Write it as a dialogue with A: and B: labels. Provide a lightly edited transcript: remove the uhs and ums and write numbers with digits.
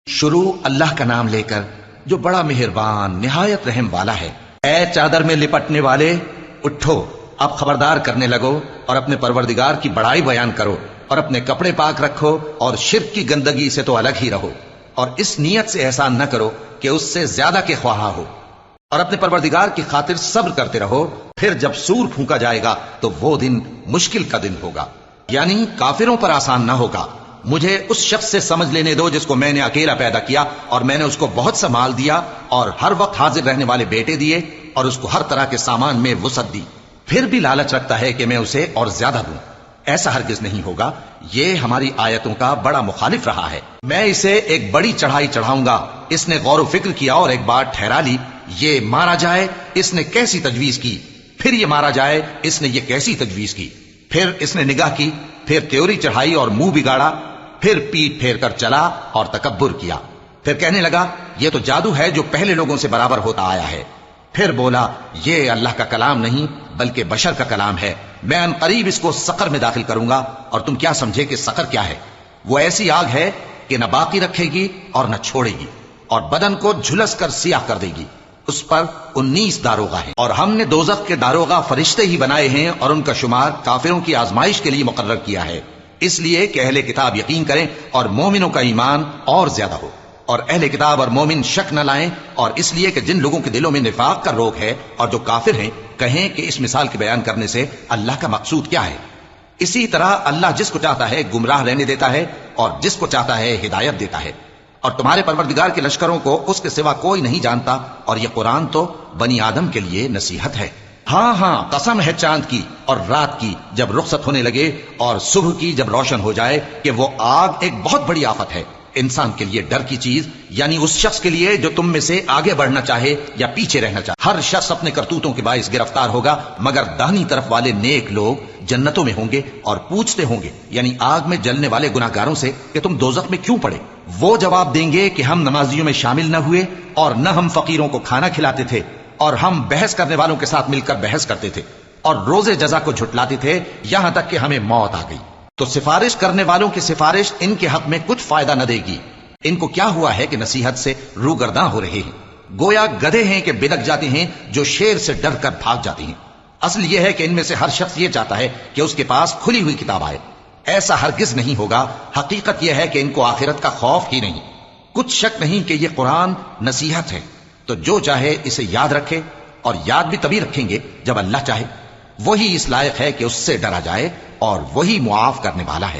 A: شروع اللہ کا نام لے کر جو بڑا مہربان نہایت رحم والا ہے۔ اے چادر میں لپٹنے والے، اٹھو، اب خبردار کرنے لگو اور اپنے پروردگار کی بڑائی بیان کرو، اور اپنے کپڑے پاک رکھو اور شرک کی گندگی سے تو الگ ہی رہو، اور اس نیت سے احسان نہ کرو کہ اس سے زیادہ کے خواہاں ہو، اور اپنے پروردگار کی خاطر صبر کرتے رہو۔ پھر جب سور پھونکا جائے گا تو وہ دن مشکل کا دن ہوگا، یعنی کافروں پر آسان نہ ہوگا۔ مجھے اس شخص سے سمجھ لینے دو جس کو میں نے اکیلا پیدا کیا، اور میں نے اس کو بہت سا مال دیا اور ہر وقت حاضر رہنے والے بیٹے دیے، اور اس کو ہر طرح کے سامان میں وسعت دی، پھر بھی لالچ رکھتا ہے کہ میں اسے اور زیادہ دوں۔ ایسا ہرگز نہیں ہوگا، یہ ہماری آیتوں کا بڑا مخالف رہا ہے۔ میں اسے ایک بڑی چڑھائی چڑھاؤں گا۔ اس نے غور و فکر کیا اور ایک بات ٹھہرا لی، یہ مارا جائے، اس نے کیسی تجویز کی، پھر یہ مارا جائے، اس نے یہ کیسی تجویز کی، پھر اس نے نگاہ کی، پھر تیوری چڑھائی اور منہ بگاڑا، پھر پیٹ پھیر کر چلا اور تکبر کیا، پھر کہنے لگا یہ تو جادو ہے جو پہلے لوگوں سے برابر ہوتا آیا ہے، پھر بولا یہ اللہ کا کلام نہیں بلکہ بشر کا کلام ہے، میں ان قریب اس کو سقر میں داخل کروں گا، اور تم کیا سمجھے کہ سقر کیا ہے؟ وہ ایسی آگ ہے کہ نہ باقی رکھے گی اور نہ چھوڑے گی، اور بدن کو جھلس کر سیاہ کر دے گی۔ اس پر 19 داروغہ ہیں، اور ہم نے دوزخ کے داروغہ فرشتے ہی بنائے ہیں، اور ان کا شمار کافروں کی آزمائش کے لیے مقرر کیا ہے، اس لیے کہ اہل کتاب یقین کریں اور مومنوں کا ایمان اور زیادہ ہو، اور اہل کتاب اور مومن شک نہ لائیں، اور اس لیے کہ جن لوگوں کے دلوں میں نفاق کا روگ ہے اور جو کافر ہیں کہیں کہ اس مثال کے بیان کرنے سے اللہ کا مقصود کیا ہے۔ اسی طرح اللہ جس کو چاہتا ہے گمراہ رہنے دیتا ہے اور جس کو چاہتا ہے ہدایت دیتا ہے، اور تمہارے پروردگار کے لشکروں کو اس کے سوا کوئی نہیں جانتا، اور یہ قرآن تو بنی آدم کے لیے نصیحت ہے۔ ہاں ہاں، قسم ہے چاند کی اور رات کی جب رخصت ہونے لگے، اور صبح کی جب روشن ہو جائے، کہ وہ آگ ایک بہت بڑی آفت ہے، انسان کے لیے ڈر کی چیز، یعنی اس شخص کے لیے جو تم میں سے آگے بڑھنا چاہے یا پیچھے رہنا چاہے۔ ہر شخص اپنے کرتوتوں کے باعث گرفتار ہوگا، مگر داہنی طرف والے نیک لوگ جنتوں میں ہوں گے اور پوچھتے ہوں گے، یعنی آگ میں جلنے والے گناہگاروں سے، کہ تم دوزخ میں کیوں پڑے؟ وہ جواب دیں گے کہ ہم نمازیوں میں شامل نہ ہوئے، اور نہ ہم فقیروں کو کھانا کھلاتے تھے، اور ہم بحث کرنے والوں کے ساتھ مل کر بحث کرتے تھے، اور روز جزا کو جھٹلاتے تھے، یہاں تک کہ ہمیں موت آ گئی۔ تو سفارش کرنے والوں کی سفارش ان کے حق میں کچھ فائدہ نہ دے گی۔ ان کو کیا ہوا ہے کہ نصیحت سے روگرداں ہو رہے ہیں، گویا گدھے ہیں کہ بلک جاتے ہیں جو شیر سے ڈر کر بھاگ جاتے ہیں۔ اصل یہ ہے کہ ان میں سے ہر شخص یہ چاہتا ہے کہ اس کے پاس کھلی ہوئی کتاب آئے، ایسا ہرگز نہیں ہوگا۔ حقیقت یہ ہے کہ ان کو آخرت کا خوف ہی نہیں۔ کچھ شک نہیں کہ یہ قرآن نصیحت ہے، تو جو چاہے اسے یاد رکھے، اور یاد بھی تبھی رکھیں گے جب اللہ چاہے۔ وہی اس لائق ہے کہ اس سے ڈرا جائے، اور وہی معاف کرنے والا ہے۔